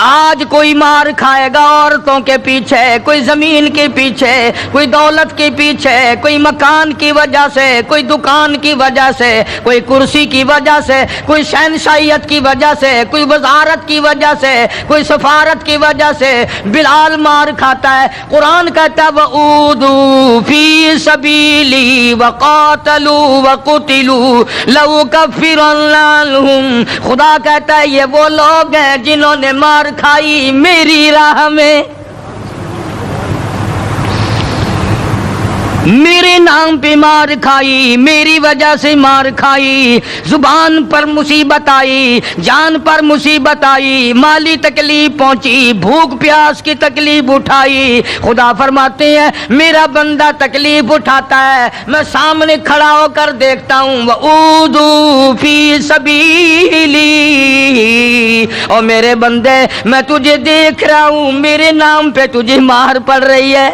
آج کوئی مار کھائے گا عورتوں کے پیچھے, کوئی زمین کے پیچھے, کوئی دولت کے پیچھے, کوئی مکان کی وجہ سے, کوئی دکان کی وجہ سے, کوئی کرسی کی وجہ سے, کوئی شہنشاہیت کی وجہ سے, کوئی وزارت کی وجہ سے, کوئی سفارت کی وجہ سے بلال مار کھاتا ہے. قرآن کہتا ہے وَأُوذُوا فِي سَبِيلِي وَقَاتَلُوا وَقُتِلُوا لَأُكَفِّرَنَّ عَنْهُمْ. خدا کہتا ہے یہ وہ لوگ ہیں جنہوں نے مار کھائی میری راہ میں, میرے نام پہ مار کھائی, میری وجہ سے مار کھائی, زبان پر مصیبت آئی, جان پر مصیبت آئی, مالی تکلیف پہنچی, بھوک پیاس کی تکلیف اٹھائی. خدا فرماتے ہیں میرا بندہ تکلیف اٹھاتا ہے, میں سامنے کھڑا ہو کر دیکھتا ہوں. وَأُوذُوا فِي سَبِيلِي, اور میرے بندے میں تجھے دیکھ رہا ہوں, میرے نام پہ تجھے مار پڑ رہی ہے.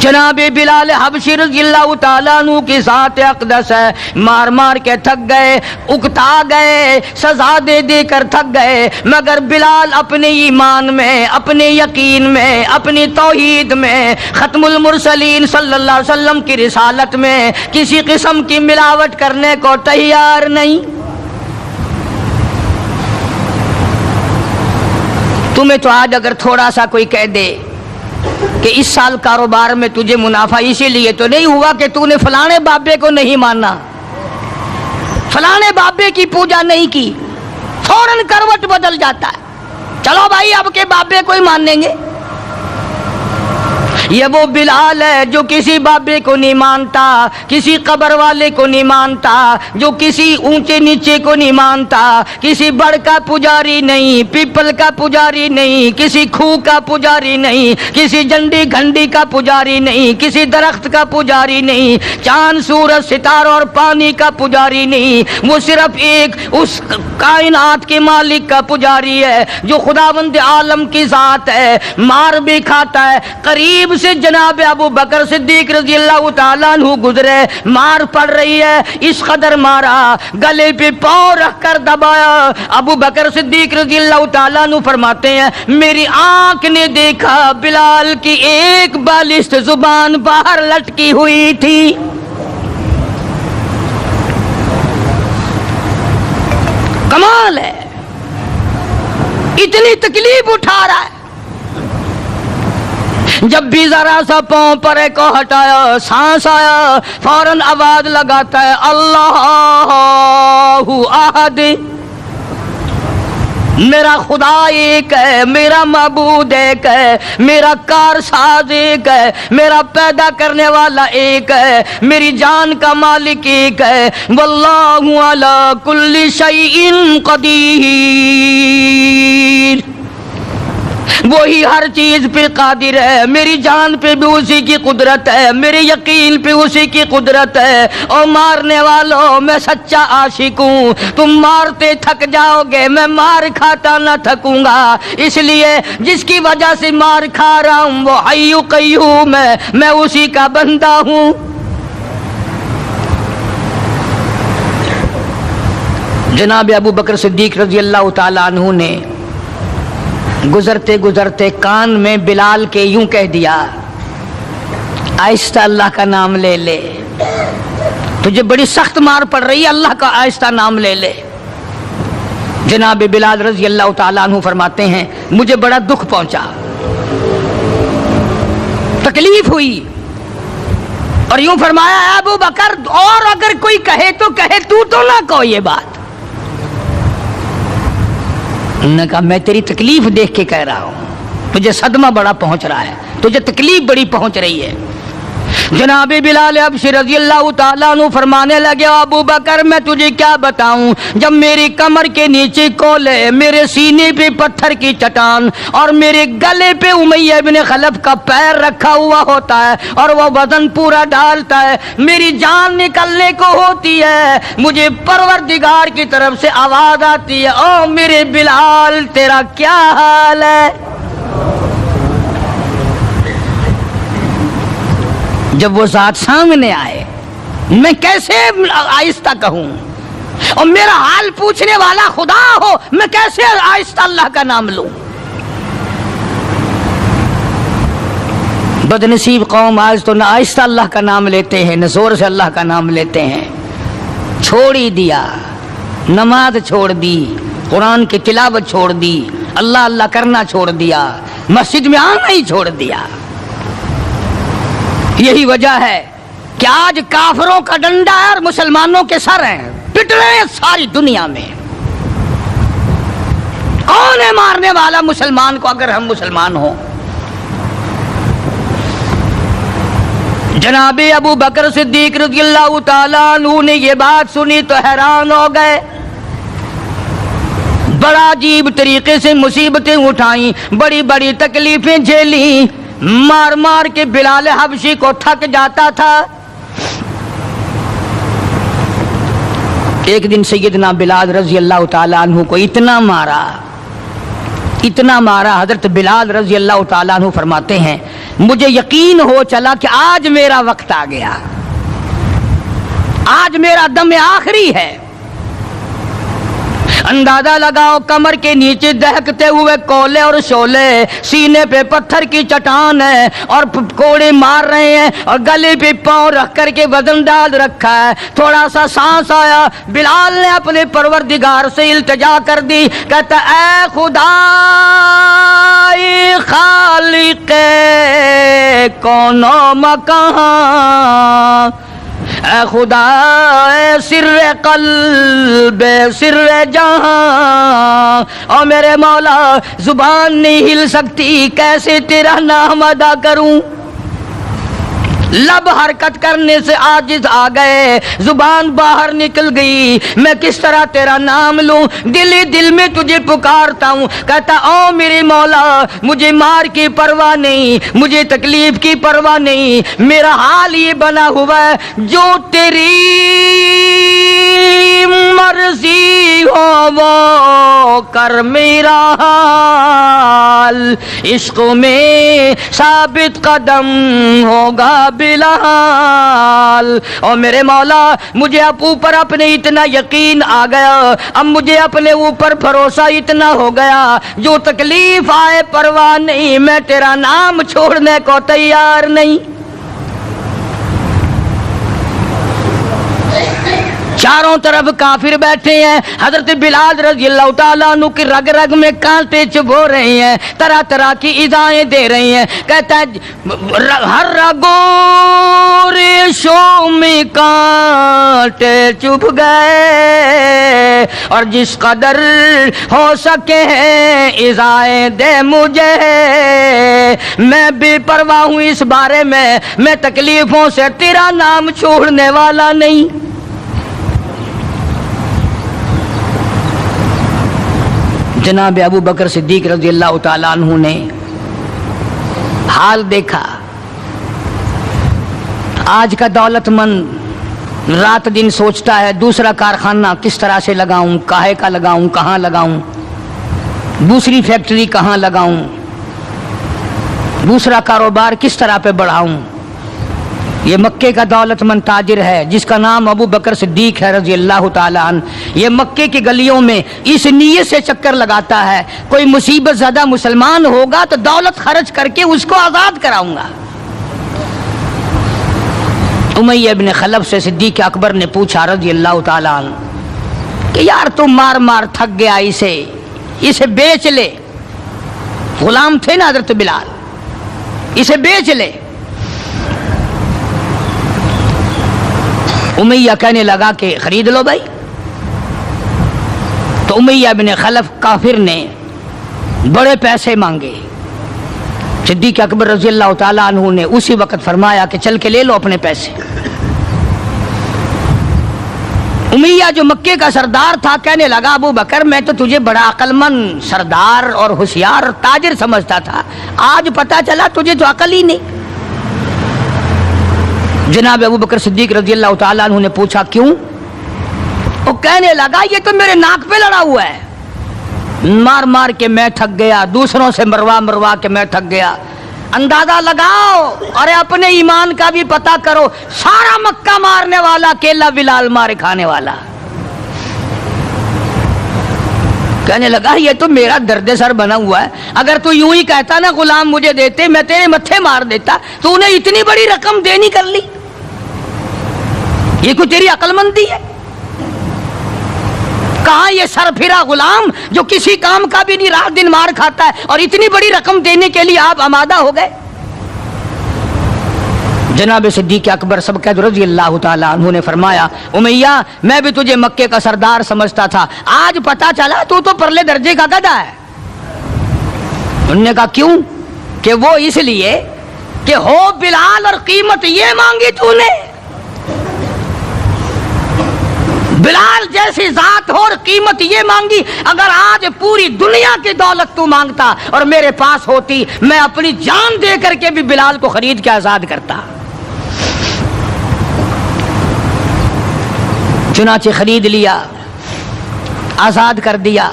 جناب بلال حبشی رضی اللہ تعالیٰ عنہ کی ذات اقدس ہے, مار مار کے تھک گئے, اکتا گئے, سزا دے دے کر تھک گئے, مگر بلال اپنے ایمان میں, اپنے یقین میں, اپنی توحید میں, ختم المرسلین صلی اللہ علیہ وسلم کی رسالت میں کسی قسم کی ملاوٹ کرنے کو تیار نہیں. تمہیں تو آج اگر تھوڑا سا کوئی کہہ دے کہ اس سال کاروبار میں تجھے منافع اسی لیے تو نہیں ہوا کہ تو نے فلانے بابے کو نہیں مانا, فلانے بابے کی پوجا نہیں کی, فوراً کروٹ بدل جاتا ہے, چلو بھائی اب کے بابے کو ہی مانیں گے. یہ وہ بلال ہے جو کسی بابے کو نہیں مانتا, کسی قبر والے کو نہیں مانتا, جو کسی اونچے نیچے کو نہیں مانتا, کسی بڑ کا پجاری نہیں, پیپل کا پجاری نہیں, کسی کھو کا پجاری نہیں, کسی جنڈی گھنڈی کا پجاری نہیں, کسی درخت کا پجاری نہیں, چاند سورج ستاروں اور پانی کا پجاری نہیں. وہ صرف ایک اس کائنات کے مالک کا پجاری ہے جو خداوند عالم کی ذات ہے. مار بھی کھاتا ہے. قریب سے جناب ابو بکر صدیق رضی اللہ تعالیٰ عنہ گزرے, مار پڑ رہی ہے, اس قدر مارا, گلے پہ پاؤں رکھ کر دبایا. ابو بکر صدیق رضی اللہ تعالیٰ عنہ فرماتے ہیں میری آنکھ نے دیکھا بلال کی ایک بالشت زبان باہر لٹکی ہوئی تھی. کمال ہے, اتنی تکلیف اٹھا رہا ہے. جب بھی ذرا سا پاؤں پرے کو ہٹایا, سانس آیا, فوراً آواز لگاتا ہے اللہ احد, میرا خدا ایک ہے, میرا معبود ایک ہے, میرا کارساز ایک ہے, میرا پیدا کرنے والا ایک ہے, میری جان کا مالک ایک ہے. واللہ علی کل شیء قدیر, وہی ہر چیز پہ قادر ہے. میری جان پہ بھی اسی کی قدرت ہے, میرے یقین پہ اسی کی قدرت ہے. اور مارنے والوں میں سچا عاشق ہوں, تم مارتے تھک جاؤ گے, میں مار کھاتا نہ تھکوں گا. اس لیے جس کی وجہ سے مار کھا رہا ہوں وہ حی قیوم ہے, میں اسی کا بندہ ہوں. جناب ابو بکر صدیق رضی اللہ تعالیٰ عنہ نے گزرتے گزرتے کان میں بلال کے یوں کہہ دیا آہستہ اللہ کا نام لے لے, تجھے بڑی سخت مار پڑ رہی ہے, اللہ کا آہستہ نام لے لے. جناب بلال رضی اللہ تعالیٰ عنہ فرماتے ہیں مجھے بڑا دکھ پہنچا, تکلیف ہوئی, اور یوں فرمایا ابو بکر اور اگر کوئی کہے تو کہے, تو نہ کہو یہ بات. انہوں نے کہا میں تیری تکلیف دیکھ کے کہہ رہا ہوں, تجھے صدمہ بڑا پہنچ رہا ہے, تجھے تکلیف بڑی پہنچ رہی ہے. جناب بلال حبشی رضی اللہ تعالیٰ عنہ فرمانے لگے ابو بکر میں تجھے کیا بتاؤں, جب میری کمر کے نیچے کولے, میرے سینے پہ پتھر کی چٹان, اور میرے گلے پہ امیہ ابن خلف کا پیر رکھا ہوا ہوتا ہے, اور وہ وزن پورا ڈالتا ہے, میری جان نکلنے کو ہوتی ہے, مجھے پروردگار کی طرف سے آواز آتی ہے او میرے بلال تیرا کیا حال ہے. جب وہ ذات سامنے آئے میں کیسے آہستہ کہوں, اور میرا حال پوچھنے والا خدا ہو، میں کیسے آہستہ اللہ کا نام لوں؟ بدنصیب قوم آج تو نہ آہستہ اللہ کا نام لیتے ہیں، نہ زور سے اللہ کا نام لیتے ہیں۔ چھوڑ ہی دیا، نماز چھوڑ دی، قرآن کی تلاوت چھوڑ دی، اللہ اللہ کرنا چھوڑ دیا، مسجد میں آنا ہی چھوڑ دیا۔ یہی وجہ ہے کہ آج کافروں کا ڈنڈا ہے اور مسلمانوں کے سر ہیں، پٹ رہے ہیں ساری دنیا میں۔ کون ہے مارنے والا مسلمان کو اگر ہم مسلمان ہوں؟ جناب ابو بکر صدیق رضی اللہ تعالیٰ عنہ نے یہ بات سنی تو حیران ہو گئے، بڑا عجیب طریقے سے مصیبتیں اٹھائیں، بڑی بڑی تکلیفیں جھیلیں، مار مار کے بلال حبشی کو تھک جاتا تھا۔ ایک دن سیدنا بلال رضی اللہ تعالیٰ عنہ کو اتنا مارا، حضرت بلال رضی اللہ تعالیٰ عنہ فرماتے ہیں مجھے یقین ہو چلا کہ آج میرا وقت آ گیا، آج میرا دم آخری ہے۔ اندازہ لگاؤ کمر کے نیچے دہکتے ہوئے کولے اور شولے، سینے پہ پتھر کی چٹان ہے اور کوڑے مار رہے ہیں اور گلے پہ پاؤں رکھ کر کے وزن ڈال رکھا ہے۔ تھوڑا سا سانس آیا، بلال نے اپنے پروردگار سے التجا کر دی، کہتا اے خدا خالق کون و مکان، اے خدا اے سر قلب سر جہاں، اور میرے مولا زبان نہیں ہل سکتی، کیسے تیرا نام ادا کروں؟ لب حرکت کرنے سے عاجز آ گئے، زبان باہر نکل گئی، میں کس طرح تیرا نام لوں؟ دل ہی دل میں تجھے پکارتا ہوں، کہتا او میرے مولا مجھے مار کی پرواہ نہیں، مجھے تکلیف کی پرواہ نہیں، میرا حال یہ بنا ہوا ہے جو تیری مرضی ہو وہ کر میرا حال، عشق میں ثابت قدم ہوگا بلال۔ اور میرے مولا مجھے اب اوپر اپنے اتنا یقین آ گیا، اب مجھے اپنے اوپر بھروسہ اتنا ہو گیا، جو تکلیف آئے پرواہ نہیں، میں تیرا نام چھوڑنے کو تیار نہیں۔ چاروں طرف کافر بیٹھے ہیں، حضرت بلال رضی اللہ تعالیٰ عنہ کی رگ رگ میں کانٹے چبھو رہے ہیں، طرح طرح کی ایذائیں دے رہی ہیں۔ کہتا ہے ہر رگوں ریشوں میں کانٹے چبھ گئے، اور جس قدر ہو سکے ہیں ایذائیں دے مجھے، میں بے پرواہ ہوں اس بارے میں تکلیفوں سے تیرا نام چھوڑنے والا نہیں۔ جناب ابو بکر صدیق رضی اللہ تعالیٰ عنہ نے حال دیکھا، آج کا دولت مند رات دن سوچتا ہے دوسرا کارخانہ کس طرح سے لگاؤں، کاہے کا لگاؤں، کہاں لگاؤں، دوسری فیکٹری کہاں لگاؤں، دوسرا کاروبار کس طرح پہ بڑھاؤں۔ یہ مکے کا دولت مند تاجر ہے جس کا نام ابو بکر صدیق ہے رضی اللہ تعالیٰ عنہ، یہ مکے کی گلیوں میں اس نیت سے چکر لگاتا ہے کوئی مصیبت زدہ مسلمان ہوگا تو دولت خرچ کر کے اس کو آزاد کراؤں گا۔ امیہ ابن خلف سے صدیق اکبر نے پوچھا رضی اللہ تعالیٰ عنہ کہ یار تم مار مار تھک گیا، اسے بیچ لے، غلام تھے نا حضرت بلال، اسے بیچ لے۔ امیہ کہنے لگا کہ خرید لو بھائی۔ تو امیہ بن خلف کافر نے بڑے پیسے مانگے، صدیق اکبر رضی اللہ تعالیٰ عنہ نے اسی وقت فرمایا کہ چل کے لے لو اپنے پیسے۔ امیہ جو مکے کا سردار تھا کہنے لگا ابو بکر میں تو تجھے بڑا عقل مند سردار اور ہوشیار تاجر سمجھتا تھا، آج پتا چلا تجھے تو عقل ہی نہیں۔ جناب ابو بکر صدیق رضی اللہ تعالیٰ عنہ نے پوچھا کیوں؟ وہ کہنے لگا یہ تو میرے ناک پہ لڑا ہوا ہے، مار مار کے میں تھک گیا، دوسروں سے مروا کے میں تھک گیا۔ اندازہ لگاؤ اور اپنے ایمان کا بھی پتہ کرو، سارا مکہ مارنے والا اکیلا بلال مارے کھانے والا۔ کہنے لگا یہ تو میرا درد سر بنا ہوا ہے، اگر تو یوں ہی کہتا نا غلام مجھے دیتے میں تیرے متھے مار دیتا، تو انہیں اتنی بڑی رقم دینی کر لی، یہ کوئی تیری عقل مندی ہے؟ کہاں یہ سر پھرا غلام جو کسی کام کا بھی نہیں، رات دن مار کھاتا ہے، اور اتنی بڑی رقم دینے کے لیے آپ آمادہ ہو گئے؟ جناب صدیق اکبر سبقت رضی اللہ تعالیٰ عنہ نے فرمایا امیہ میں بھی تجھے مکے کا سردار سمجھتا تھا، آج پتا چلا تو پرلے درجے کا گدھا ہے۔ انہوں نے کہا کیوں؟ کہ وہ اس لیے کہ ہو بلال اور قیمت یہ مانگی تو نے، بلال جیسی ذات ہو اور قیمت یہ مانگی، اگر آج پوری دنیا کی دولت تو مانگتا اور میرے پاس ہوتی، میں اپنی جان دے کر کے بھی بلال کو خرید کے آزاد کرتا۔ چنانچہ خرید لیا، آزاد کر دیا،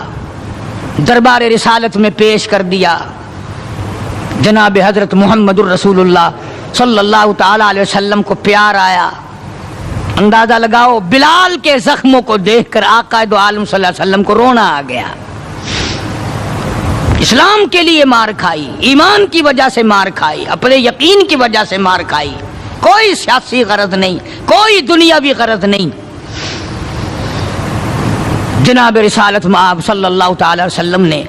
دربار رسالت میں پیش کر دیا۔ جناب حضرت محمد الرسول اللہ صلی اللہ تعالی علیہ وسلم کو پیار آیا۔ اندازہ لگاؤ بلال کے زخموں کو دیکھ کر آقا دو عالم صلی اللہ علیہ وسلم کو رونا آ گیا۔ اسلام کے لیے مار کھائی، ایمان کی وجہ سے مار کھائی، اپنے یقین کی وجہ سے مار کھائی، کوئی سیاسی غرض نہیں، کوئی دنیاوی غرض نہیں۔ جناب رسالت مآب صلی اللہ تعالی وسلم نے،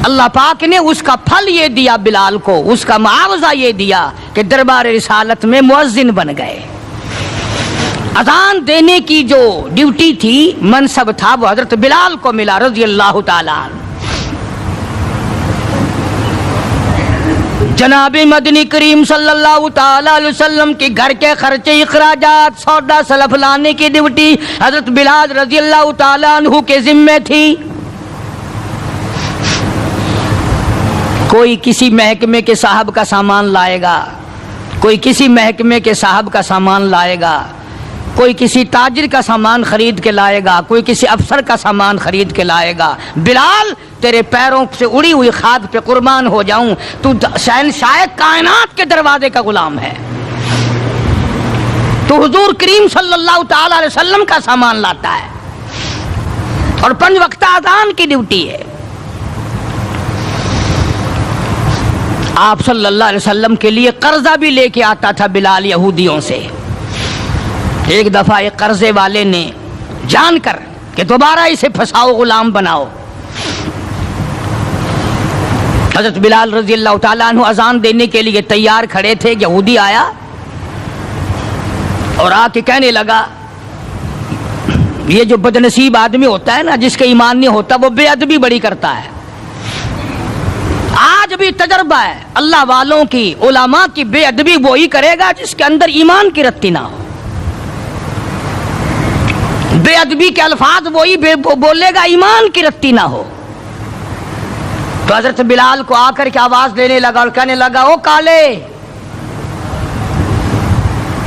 اللہ پاک نے اس کا پھل یہ دیا بلال کو، اس کا معاوضہ یہ دیا کہ دربار رسالت میں مؤذن بن گئے۔ اذان دینے کی جو ڈیوٹی تھی، منصب تھا، وہ حضرت بلال کو ملا رضی اللہ تعالیٰ عنہ۔ جناب مدنی کریم صلی اللہ تعالی علیہ وسلم کے گھر کے خرچے، اخراجات، سودا سلف لانے کی ڈیوٹی حضرت بلال رضی اللہ تعالیٰ عنہ کے ذمے تھی۔ کوئی کسی محکمے کے صاحب کا سامان لائے گا، کوئی کسی محکمے کے صاحب کا سامان لائے گا، کوئی کسی تاجر کا سامان خرید کے لائے گا، کوئی کسی افسر کا سامان خرید کے لائے گا۔ بلال تیرے پیروں سے اڑی ہوئی خاک پہ قربان ہو جاؤں، تو شہنشاہ کائنات کے دروازے کا غلام ہے، تو حضور کریم صلی اللہ تعالی علیہ وسلم کا سامان لاتا ہے، اور 5 وقت اذان کی ڈیوٹی ہے۔ آپ صلی اللہ علیہ وسلم کے لیے قرضہ بھی لے کے آتا تھا بلال یہودیوں سے۔ ایک دفعہ ایک قرضے والے نے جان کر کہ دوبارہ اسے پھنساؤ، غلام بناؤ، حضرت بلال رضی اللہ تعالیٰ عنہ اذان دینے کے لیے تیار کھڑے تھے، یہودی آیا اور آ کے کہنے لگا، یہ جو بدنصیب آدمی ہوتا ہے نا، جس کا ایمان نہیں ہوتا، وہ بے ادبی بڑی کرتا ہے۔ آج بھی تجربہ ہے اللہ والوں کی، علماء کی، بے ادبی وہی کرے گا جس کے اندر ایمان کی رتی نہ ہو، بے ادبی کے الفاظ وہی بولے گا ایمان کی رتی نہ ہو۔ تو حضرت بلال کو آ کر کے آواز دینے لگا اور کہنے لگا، او کالے۔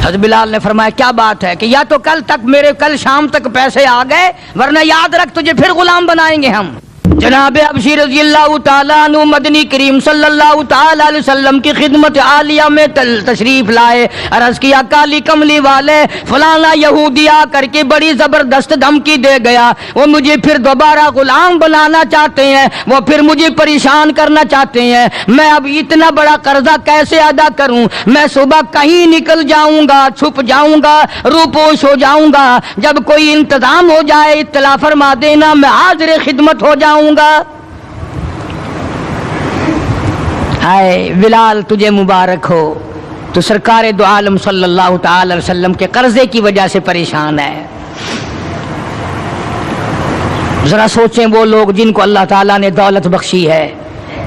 حضرت بلال نے فرمایا کیا بات ہے؟ کہ یا تو کل شام تک پیسے آ گئے، ورنہ یاد رکھ تجھے پھر غلام بنائیں گے ہم۔ جناب حبشی رضی اللہ تعالیٰ عنہ مدنی کریم صلی اللہ تعالیٰ علیہ وسلم کی خدمت عالیہ میں تشریف لائے، عرض کیا کالی کملی والے فلانا یہودی آ کر کے بڑی زبردست دھمکی دے گیا، وہ مجھے پھر دوبارہ غلام بنانا چاہتے ہیں، وہ پھر مجھے پریشان کرنا چاہتے ہیں، میں اب اتنا بڑا قرضہ کیسے ادا کروں؟ میں صبح کہیں نکل جاؤں گا، چھپ جاؤں گا، روپوش ہو جاؤں گا، جب کوئی انتظام ہو جائے اطلاع فرما دینا، میں حاضر خدمت ہو جاؤں گا۔ ہائے بلال تجھے مبارک ہو، تو سرکار دو عالم صلی اللہ تعالی علیہ وسلم کے قرضے کی وجہ سے پریشان ہے۔ ذرا سوچیں وہ لوگ جن کو اللہ تعالیٰ نے دولت بخشی ہے،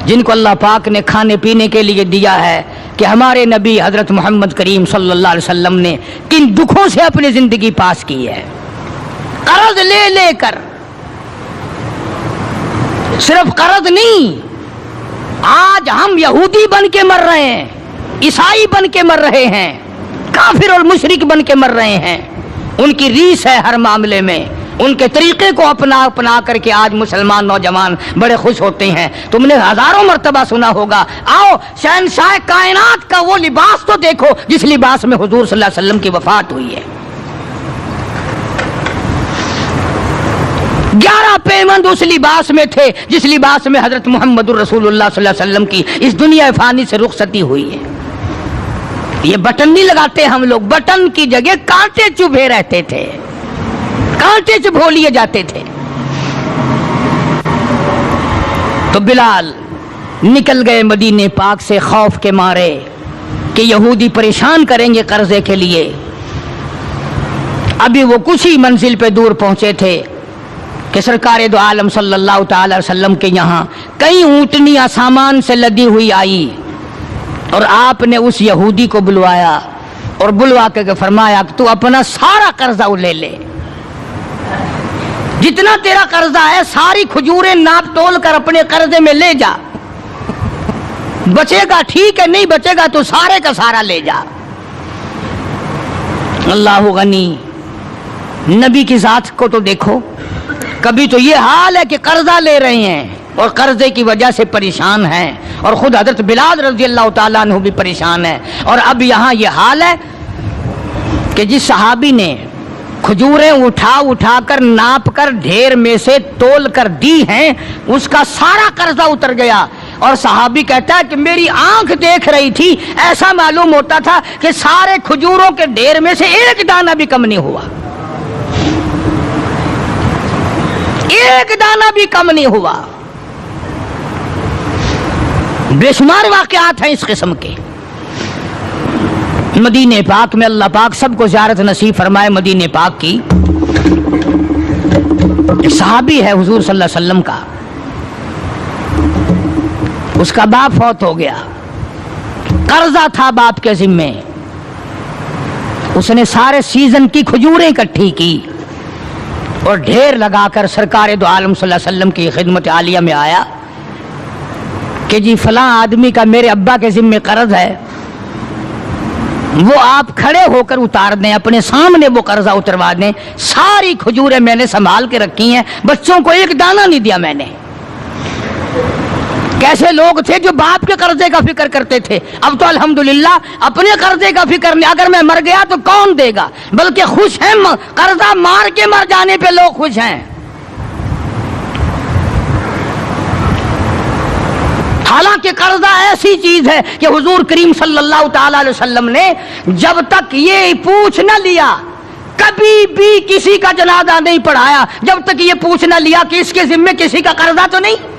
جن کو اللہ پاک نے کھانے پینے کے لیے دیا ہے، کہ ہمارے نبی حضرت محمد کریم صلی اللہ علیہ وسلم نے کن دکھوں سے اپنی زندگی پاس کی ہے، قرض لے لے کر۔ صرف قرض نہیں، آج ہم یہودی بن کے مر رہے ہیں، عیسائی بن کے مر رہے ہیں، کافر اور مشرک بن کے مر رہے ہیں۔ ان کی ریس ہے ہر معاملے میں، ان کے طریقے کو اپنا کر کے آج مسلمان نوجوان بڑے خوش ہوتے ہیں۔ تم نے ہزاروں مرتبہ سنا ہوگا، آؤ شہنشاہ کائنات کا وہ لباس تو دیکھو جس لباس میں حضور صلی اللہ علیہ وسلم کی وفات ہوئی ہے۔ 11 پیوند اس لباس میں تھے جس لباس میں حضرت محمد رسول اللہ صلی اللہ علیہ وسلم کی اس دنیا فانی سے رخصتی ہوئی ہے۔ یہ بٹن نہیں لگاتے ہم لوگ، بٹن کی جگہ کانٹے چبھے رہتے تھے، کانٹے چبھو لیے جاتے تھے۔ تو بلال نکل گئے مدینے پاک سے خوف کے مارے کہ یہودی پریشان کریں گے قرضے کے لیے۔ ابھی وہ کچھ ہی منزل پہ دور پہنچے تھے کہ سرکار دو عالم صلی اللہ تعالی وسلم کے یہاں کئی اونٹنیاں سامان سے لدی ہوئی آئی، اور آپ نے اس یہودی کو بلوایا اور بلوا کے فرمایا کہ تو اپنا سارا قرضہ لے لے، جتنا تیرا قرضہ ہے ساری کھجوریں ناپ تول کر اپنے قرضے میں لے جا، بچے گا ٹھیک ہے، نہیں بچے گا تو سارے کا سارا لے جا۔ اللہ غنی، نبی کی ذات کو تو دیکھو، کبھی تو یہ حال ہے کہ قرضہ لے رہے ہیں اور قرضے کی وجہ سے پریشان ہیں، اور خود حضرت بلال رضی اللہ تعالیٰ عنہ بھی پریشان ہے، اور اب یہاں یہ حال ہے کہ جس صحابی نے کھجوریں اٹھا کر ناپ کر ڈھیر میں سے تول کر دی ہیں اس کا سارا قرضہ اتر گیا، اور صحابی کہتا ہے کہ میری آنکھ دیکھ رہی تھی، ایسا معلوم ہوتا تھا کہ سارے کھجوروں کے ڈھیر میں سے ایک دانہ بھی کم نہیں ہوا، ایک دانہ بھی کم نہیں ہوا۔ بے شمار واقعات ہیں اس قسم کے۔ مدینہ پاک میں اللہ پاک سب کو زیارت نصیب فرمائے۔ مدینہ پاک کی صحابی ہے حضور صلی اللہ علیہ وسلم کا، اس کا باپ فوت ہو گیا، قرضہ تھا باپ کے ذمے، اس نے سارے سیزن کی کھجوریں اکٹھی کی اور ڈھیر لگا کر سرکار دو عالم صلی اللہ علیہ وسلم کی خدمت عالیہ میں آیا کہ جی فلاں آدمی کا میرے ابا کے ذمے قرض ہے، وہ آپ کھڑے ہو کر اتار دیں، اپنے سامنے وہ قرضہ اتروا دیں، ساری کھجوریں میں نے سنبھال کے رکھی ہیں، بچوں کو ایک دانہ نہیں دیا میں نے۔ کیسے لوگ تھے جو باپ کے قرضے کا فکر کرتے تھے، اب تو الحمدللہ اپنے قرضے کا فکر نہیں، اگر میں مر گیا تو کون دے گا، بلکہ خوش ہیں، قرضہ مار کے مر جانے پہ لوگ خوش ہیں۔ حالانکہ قرضہ ایسی چیز ہے کہ حضور کریم صلی اللہ تعالی علیہ وسلم نے جب تک یہ پوچھ نہ لیا، کبھی بھی کسی کا جنازہ نہیں پڑھایا جب تک یہ پوچھ نہ لیا کہ اس کے ذمے کسی کا قرضہ تو نہیں،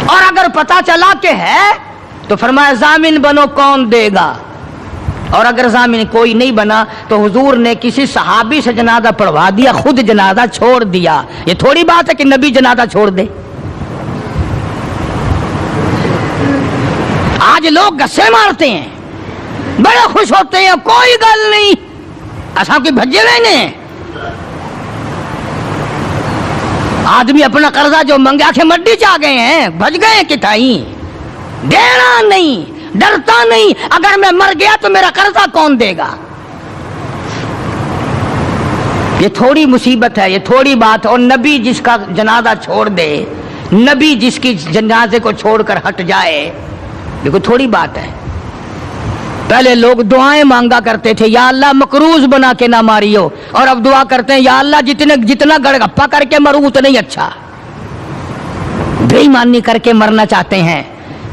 اور اگر پتا چلا کہ ہے تو فرمایا ضامن بنو، کون دے گا، اور اگر ضامن کوئی نہیں بنا تو حضور نے کسی صحابی سے جنازہ پڑھوا دیا، خود جنازہ چھوڑ دیا۔ یہ تھوڑی بات ہے کہ نبی جنازہ چھوڑ دے۔ آج لوگ گسے مارتے ہیں، بڑے خوش ہوتے ہیں، کوئی گل نہیں، ایسا کوئی بھجے ہوئے نہیں۔ آدمی اپنا قرضہ جو منگا کے مڈی چاہ گئے ہیں، بھج گئے کتائی، دینا نہیں، ڈرتا نہیں، اگر میں مر گیا تو میرا قرضہ کون دے گا۔ یہ تھوڑی مصیبت ہے، یہ تھوڑی بات، اور نبی جس کا جنازہ چھوڑ دے، نبی جس کی جنازے کو چھوڑ کر ہٹ جائے، دیکھو تھوڑی بات ہے۔ پہلے لوگ دعائیں مانگا کرتے تھے، یا اللہ مقروض بنا کے نہ ماریو، اور اب دعا کرتے ہیں یا اللہ جتنا گڑگپا کر کے مروں اتنا ہی اچھا۔ بے ایمانی کر کے مرنا چاہتے ہیں،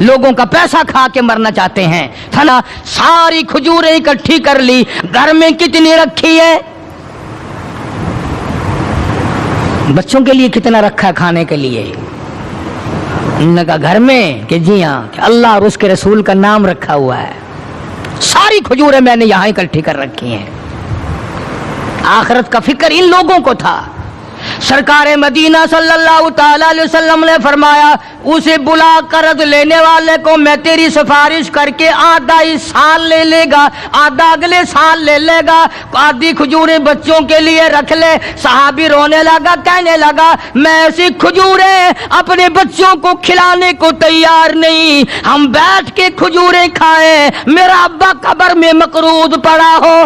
لوگوں کا پیسہ کھا کے مرنا چاہتے ہیں۔ تھنا ساری کھجوریں اکٹھی کر لی، گھر میں کتنی رکھی ہے، بچوں کے لیے کتنا رکھا ہے کھانے کے لیے، انہوں نے کہا گھر میں کہ جی ہاں، کہ اللہ اور اس کے رسول کا نام رکھا ہوا ہے، ساری کھجوریں میں نے یہاں اکٹھی کر رکھی ہیں۔ آخرت کا فکر ان لوگوں کو تھا۔ سرکار مدینہ صلی اللہ تعالی علیہ وسلم نے فرمایا اسے بلا قرض لینے والے کو میں تیری سفارش کر کے آدھا اس سال لے لے گا، آدھا اگلے سال لے لے گا، آدھی کھجوریں بچوں کے لیے رکھ لے۔ صحابی رونے لگا، کہنے لگا میں ایسی کھجوریں اپنے بچوں کو کھلانے کو تیار نہیں، ہم بیٹھ کے کھجوریں کھائیں، میرا ابا قبر میں مقروض پڑا ہو،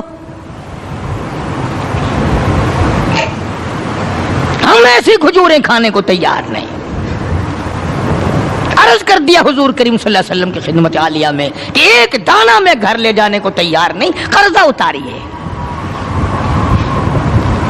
ہم ایسی کھجوریں کھانے کو تیار نہیں۔ عرض کر دیا حضور کریم صلی اللہ علیہ وسلم کی خدمت عالیہ میں کہ ایک دانہ میں گھر لے جانے کو تیار نہیں، قرضہ اتاریے۔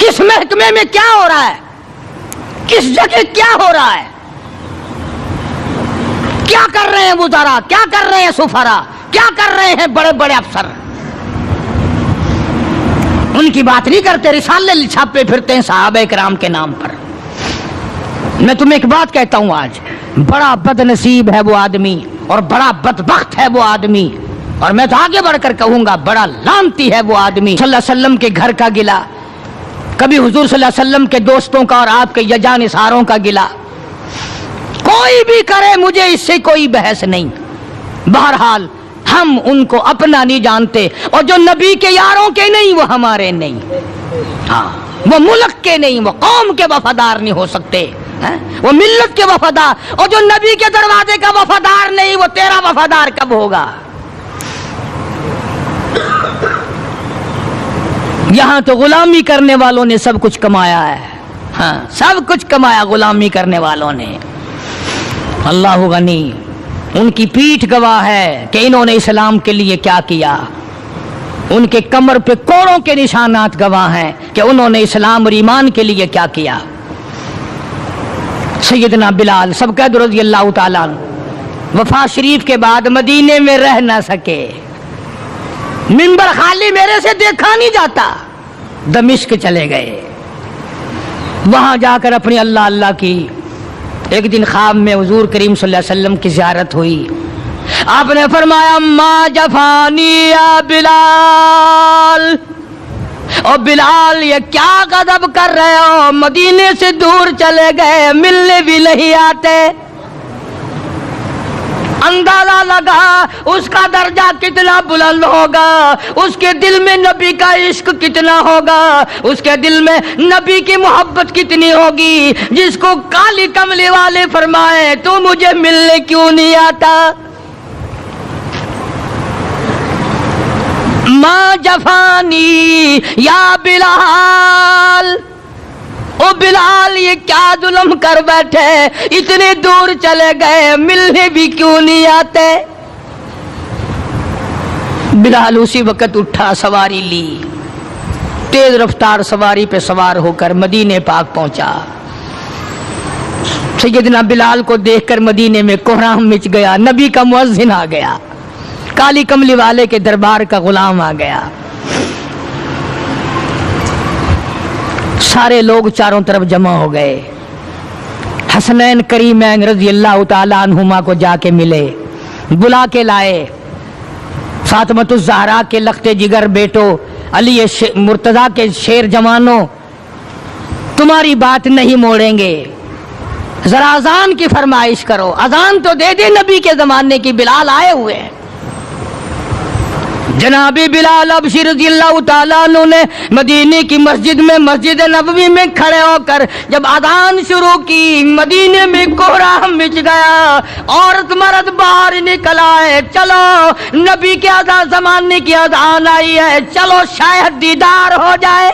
کس محکمے میں کیا ہو رہا ہے، کس جگہ کیا ہو رہا ہے، کیا کر رہے ہیں وزراء، کیا کر رہے ہیں سفراء، کیا کر رہے ہیں بڑے بڑے افسر. ان کی بات نہیں کرتے، رسالے چھاپے پھرتے ہیں صحابہ کرام کے نام پر. میں تمہیں ایک بات کہتا ہوں، آج بڑا بد نصیب ہے وہ آدمی اور بڑا بدبخت ہے وہ آدمی، اور میں تو آگے بڑھ کر کہوں گا بڑا لعنتی ہے وہ آدمی. صلی اللہ علیہ وسلم کے گھر کا گلا، کبھی حضور صلی اللہ علیہ وسلم کے دوستوں کا اور آپ کے یجان اثاروں کا گلا. کوئی بھی کرے، مجھے اس سے کوئی بحث نہیں. بہرحال ہم ان کو اپنا نہیں جانتے، اور جو نبی کے یاروں کے نہیں وہ ہمارے نہیں. ہاں، وہ ملک کے نہیں، وہ قوم کے وفادار نہیں ہو سکتے، وہ ملت کے وفادار. اور جو نبی کے دروازے کا وفادار نہیں، وہ تیرا وفادار کب ہوگا؟ یہاں تو غلامی کرنے والوں نے سب کچھ کمایا ہے. ہاں، سب کچھ کمایا غلامی کرنے والوں نے. اللہ غنی، ان کی پیٹھ گواہ ہے کہ انہوں نے اسلام کے لیے کیا کیا. ان کے کمر پہ کوڑوں کے نشانات گواہ ہیں کہ انہوں نے اسلام اور ایمان کے لیے کیا کیا. سیدنا بلال سب قید رضی اللہ تعالیٰ عنہ وفات شریف کے بعد مدینے میں رہ نہ سکے. منبر خالی میرے سے دیکھا نہیں جاتا، دمشق چلے گئے. وہاں جا کر اپنی اللہ اللہ کی. ایک دن خواب میں حضور کریم صلی اللہ علیہ وسلم کی زیارت ہوئی. آپ نے فرمایا ما جفانی یا بلال، اور بلال یہ کیا غضب کر رہے ہو، مدینے سے دور چلے گئے، ملنے بھی نہیں آتے. اندازہ لگا اس کا درجہ کتنا بلند ہوگا، اس کے دل میں نبی کا عشق کتنا ہوگا، اس کے دل میں نبی کی محبت کتنی ہوگی، جس کو کالی کملی والے فرمائے تو مجھے ملنے کیوں نہیں آتا. ما جفانی یا بلال، او بلال یہ کیا ظلم کر بیٹھے، اتنے دور چلے گئے، ملنے بھی کیوں نہیں آتے. بلال اسی وقت اٹھا، سواری لی، تیز رفتار سواری پہ سوار ہو کر مدینے پاک پہنچا. سیدنا بلال کو دیکھ کر مدینے میں کوہرام مچ گیا. نبی کا مؤذن آ گیا، کالی کملی والے کے دربار کا غلام آ گیا. سارے لوگ چاروں طرف جمع ہو گئے. حسنین کریمین رضی اللہ تعالیٰ عنہما کو جا کے ملے، بلا کے لائے. فاطمۃ الزہرا کے لخت جگر بیٹو، علی مرتضیٰ کے شیر جوانوں، تمہاری بات نہیں موڑیں گے، ذرا اذان کی فرمائش کرو. اذان تو دے دے، نبی کے زمانے کی بلال آئے ہوئے ہیں. جناب بلال ابشر رضی اللہ تعالیٰ عنہ نے مدینے کی مسجد میں، مسجد نبوی میں کھڑے ہو کر جب اذان شروع کی، مدینے میں کوہرام مچ گیا. عورت مرد باہر نکل آئے، چلو نبی کے اذان زمانے کی اذان آئی ہے، چلو شاید دیدار ہو جائے.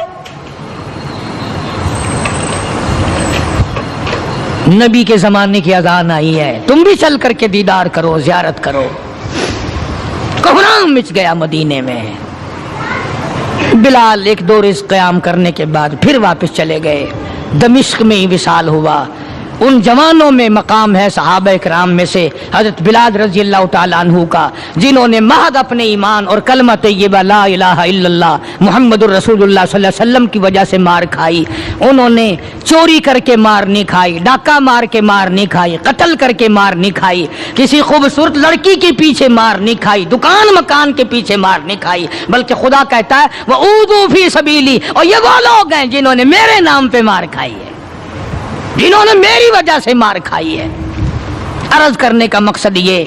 نبی کے زمانے کی اذان آئی ہے، تم بھی چل کر کے دیدار کرو، زیارت کرو. کوہرام مچ گیا مدینے میں. بلال ایک دو روز قیام کرنے کے بعد پھر واپس چلے گئے. دمشق میں ہی وصال ہوا. ان جوانوں میں مقام ہے صحابہ کرام میں سے حضرت بلال رضی اللہ تعالیٰ عنہ کا، جنہوں نے محض اپنے ایمان اور کلمہ طیبہ لا الہ الا اللہ محمد الرسول اللہ صلی اللہ علیہ وسلم کی وجہ سے مار کھائی. انہوں نے چوری کر کے مار نہیں کھائی، ڈاکہ مار کے مار نہیں کھائی، قتل کر کے مار نہیں کھائی، کسی خوبصورت لڑکی کے پیچھے مار نہیں کھائی، دکان مکان کے پیچھے مار نہیں کھائی، بلکہ خدا کہتا ہے وَأُوذُوا فِي سَبِيلِي، اور یہ وہ لوگ ہیں جنہوں نے میرے نام پہ مار کھائی ہے، جنہوں نے میری وجہ سے مار کھائی ہے. عرض کرنے کا مقصد یہ،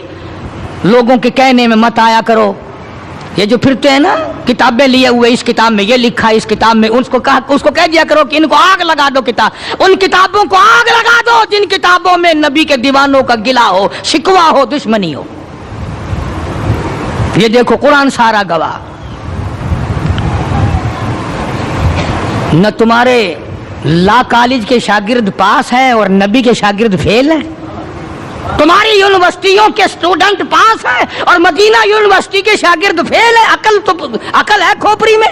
لوگوں کے کہنے میں مت آیا کرو. یہ جو پھرتے ہیں نا کتابیں لیے ہوئے، اس کتاب میں یہ لکھا ہے، اس کتاب میں، اس کو کہہ دیا کرو کہ ان کو آگ لگا دو. کتاب، ان کتابوں کو آگ لگا دو جن کتابوں میں نبی کے دیوانوں کا گلا ہو، شکوہ ہو، دشمنی ہو. یہ دیکھو قرآن سارا گواہ. نہ تمہارے لا کالج کے شاگرد پاس ہیں اور نبی کے شاگرد فیل ہیں. تمہاری یونیورسٹیوں کے اسٹوڈنٹ پاس ہیں اور مدینہ یونیورسٹی کے شاگرد فیل ہیں. عقل ہے کھوپڑی میں.